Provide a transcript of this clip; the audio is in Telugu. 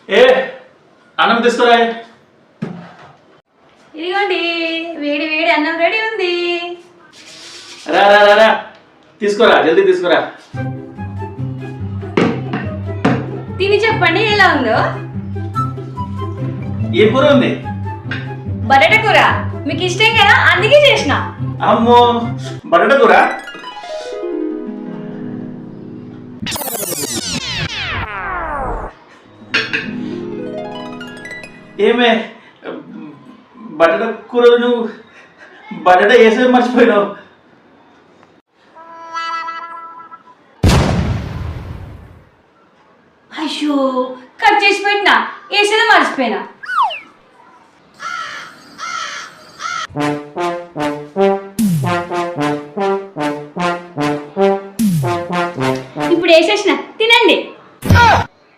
ఏ అన్నం తీసుకురా. ఇదిగోండి వేడి వేడి అన్నం రెడీ ఉంది. రా రా రా రా తీసుకురా, జల్దీ తీసుకురా. తిని చెప్పండి ఎలా ఉందో. ఏ కూర ఉంది? బటాటా కూర. మీకు ఇష్టం కదా అందుకే చేసిన. అమ్మో, బటాటా కూర. ఏమే బటాటా కూర నువ్వు బటాటా వేసే మర్చిపోయినావు. అయ్యో కట్ చేసి పెట్టినా వేసేది మర్చిపోయినా.